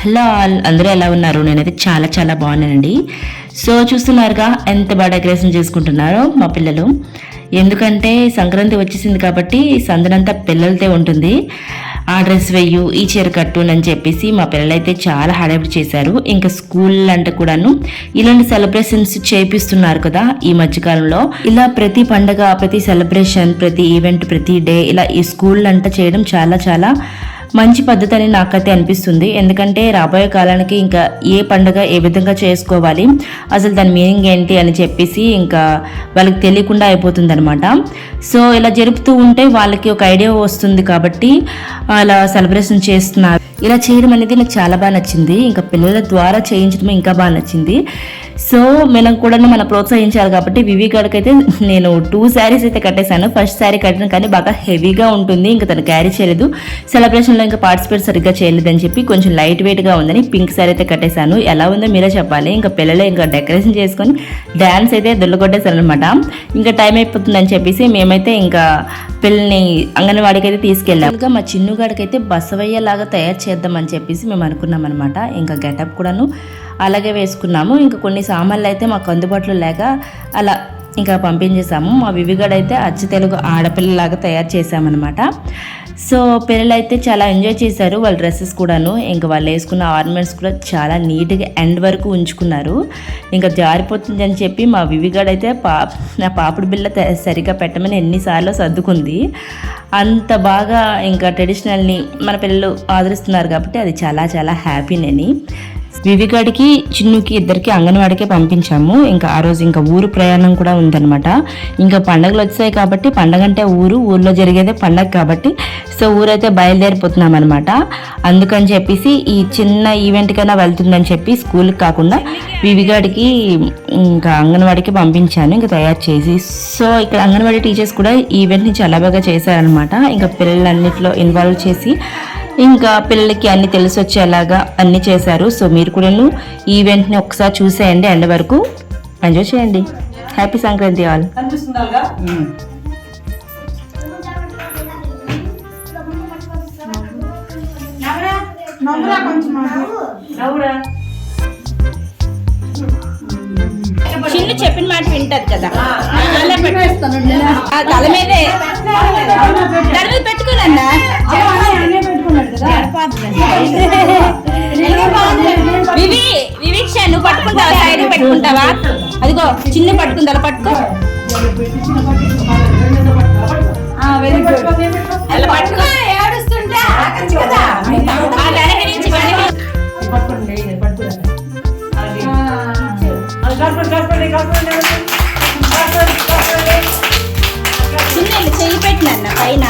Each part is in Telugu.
హలో ఆల్, అందరూ ఎలా ఉన్నారు? నేనైతే చాలా చాలా బాగున్నానండి. సో చూస్తున్నారుగా ఎంత బాగా డెకరేషన్ చేసుకుంటున్నారో మా పిల్లలు. ఎందుకంటే సంక్రాంతి వచ్చేసింది కాబట్టి సందనంతా పిల్లలతో ఉంటుంది. ఆ డ్రెస్ వెయ్యు, ఈ చీర కట్టు అని చెప్పేసి మా పిల్లలైతే చాలా హడావిడి చేశారు. ఇంకా స్కూల్ అంటే కూడాను ఇలాంటి సెలబ్రేషన్స్ చేపిస్తున్నారు కదా ఈ మధ్యకాలంలో. ఇలా ప్రతి పండగ, ప్రతి సెలబ్రేషన్, ప్రతి ఈవెంట్, ప్రతి డే ఇలా ఈ స్కూల్ అంతా చేయడం చాలా చాలా మంచి పద్ధతి అని నాకైతే అనిపిస్తుంది. ఎందుకంటే రాబోయే కాలానికి ఇంకా ఏ పండుగ ఏ విధంగా చేసుకోవాలి, అసలు దాని మీనింగ్ ఏంటి అని చెప్పేసి ఇంకా వాళ్ళకి తెలియకుండా అయిపోతుంది అనమాట. సో ఇలా జరుపుతూ ఉంటే వాళ్ళకి ఒక ఐడియా వస్తుంది కాబట్టి అలా సెలబ్రేషన్ చేస్తున్నారు. ఇలా చేయడం అనేది నాకు చాలా బాగా నచ్చింది. ఇంకా పిల్లల ద్వారా చేయించడం ఇంకా బాగా నచ్చింది. సో మనం కూడా మనం ప్రోత్సహించాలి కాబట్టి వివి గారికి అయితే నేను 2 శారీస్ అయితే కట్టేశాను. ఫస్ట్ శారీ కట్టిన కానీ బాగా హెవీగా ఉంటుంది, ఇంకా తను క్యారీ చేయలేదు. సెలబ్రేషన్లో ఇంకా పార్టిసిపేట్ సరిగ్గా చేయలేదని చెప్పి కొంచెం లైట్ వెయిట్గా ఉందని పింక్ శారీ అయితే కట్టేశాను. ఎలా ఉందో మీరే చెప్పాలి. ఇంకా పిల్లలు ఇంకా డెకరేషన్ చేసుకొని డ్యాన్స్ అయితే దొల్లగొట్టేశారు అనమాట. ఇంకా టైం అయిపోతుందని చెప్పేసి మేమైతే ఇంకా పిల్లల్ని అంగన్వాడికి అయితే తీసుకెళ్ళాం. మా చిన్నుగాడికి అయితే బసవయ్యలాగా తయారు చేద్దామని చెప్పేసి మేము అనుకున్నాం అనమాట. ఇంకా గెటప్ కూడాను అలాగే వేసుకున్నాము. ఇంకా కొన్ని సామాన్లు అయితే మాకు అందుబాటులో లేక అలా ఇంకా పంపించేసాము. మా వివిగడ్ అయితే అచ్చ తెలుగు ఆడపిల్లలాగా తయారు చేసామన్నమాట. సో పిల్లలు అయితే చాలా ఎంజాయ్ చేశారు. వాళ్ళ డ్రెస్సెస్ కూడాను, ఇంకా వాళ్ళు వేసుకున్న ఆర్నమెంట్స్ కూడా చాలా నీట్గా ఎండ్ వరకు ఉంచుకున్నారు. ఇంకా జారిపోతుంది అని చెప్పి మా వివిగడ్ అయితే నా పాపుడు బిళ్ళ సరిగా పెట్టమని ఎన్నిసార్లు సర్దుకుంది. అంత బాగా ఇంకా ట్రెడిషనల్ని మన పిల్లలు ఆదరిస్తున్నారు కాబట్టి అది చాలా చాలా హ్యాపీనని. వివిగాడికి చిన్నుకి ఇద్దరికి అంగన్వాడికే పంపించాము. ఇంకా ఆ రోజు ఇంకా ఊరు ప్రయాణం కూడా ఉందన్నమాట. ఇంకా పండగలు వచ్చాయి కాబట్టి పండగ అంటే ఊర్లో జరిగేదే పండగ కాబట్టి సో ఊరైతే బయలుదేరిపోతున్నాం అనమాట. అందుకని చెప్పేసి ఈ చిన్న ఈవెంట్ కైనా వెళ్తుందని చెప్పి స్కూల్కి కాకుండా వివిగాడికి ఇంకా అంగన్వాడికి పంపించాను ఇంకా తయారు చేసి. సో ఇక్కడ అంగన్వాడీ టీచర్స్ కూడా ఈ ఈవెంట్ని చాలా బాగా చేశారనమాట. ఇంకా పిల్లలన్నింటిలో ఇన్వాల్వ్ చేసి ఇంకా పిల్లలకి అన్ని తెలిసి వచ్చేలాగా అన్ని చేశారు. సో మీరు కూడా ఈ ఈవెంట్ని ఒకసారి చూసేయండి, ఎండ్ వరకు ఎంజాయ్ చేయండి. Happy Sankranti all. చిన్న చెప్పిన మాట వింటది కదా, తల మీదే దాని మీద పెట్టుకోనన్నా. వివీక్ష నువ్వు పట్టుకుంటావా? సైడ్ పెట్టుకుంటావా? అదిగో చిన్న పట్టుకుందా, పట్టుకో. పట్టుకో చిన్న చెయ్యి పెట్టిన పైన.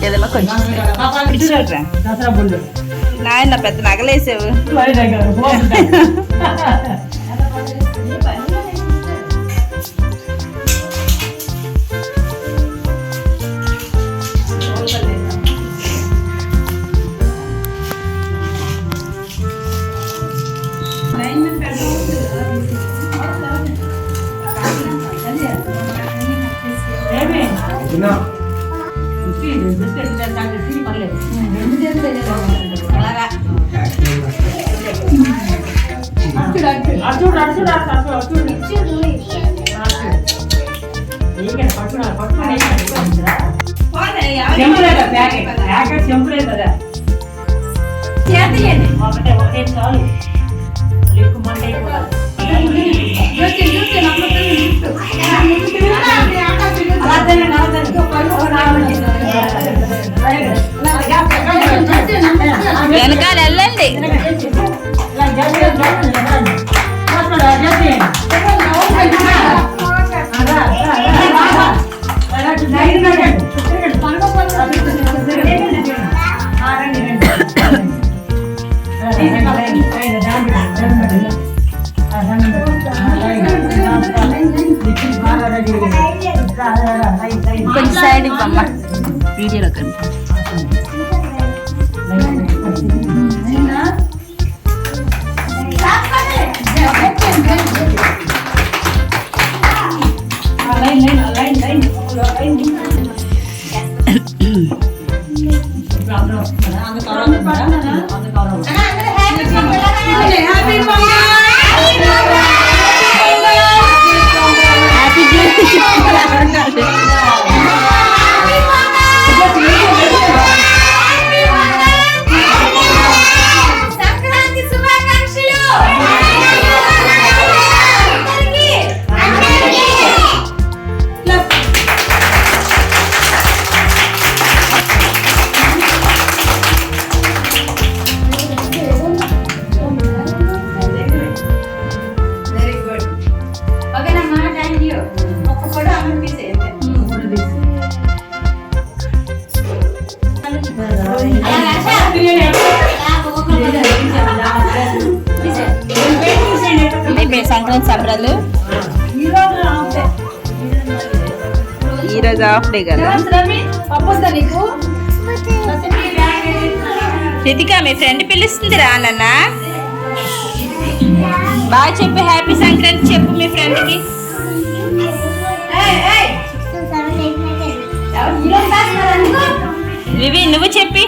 ఏదమ్మా కొంచెం నాయన పెద్ద నగలేసావు. వెనకాల వెళ్ళండి. కొంచెం సైడ్ ఇవ్వమ్మా వీడియోలో కనిపి. సంక్రాంతి సంబరాలు? ఈరోజు హాఫ్ డే కదా. రితిక మీ ఫ్రెండ్ పిలుస్తుంది రా నాన్న. బాగా చెప్పు, హ్యాపీ సంక్రాంతి చెప్పు మీ ఫ్రెండ్కి. వివి నువ్వు చెప్పి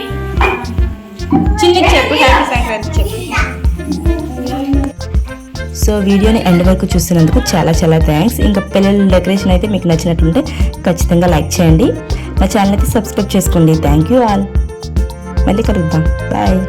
చిన్నకి చెప్పు, హ్యాపీ సంక్రాంతి చెప్పు. సో వీడియోని ఎండ్ వరకు చూస్తున్నందుకు చాలా చాలా థ్యాంక్స్. ఇంకా పిల్లల డెకరేషన్ అయితే మీకు నచ్చినట్లుంటే ఖచ్చితంగా లైక్ చేయండి. నా ఛానల్ అయితే సబ్స్క్రైబ్ చేసుకోండి. Thank you all. మళ్ళీ కలుద్దాం. బాయ్.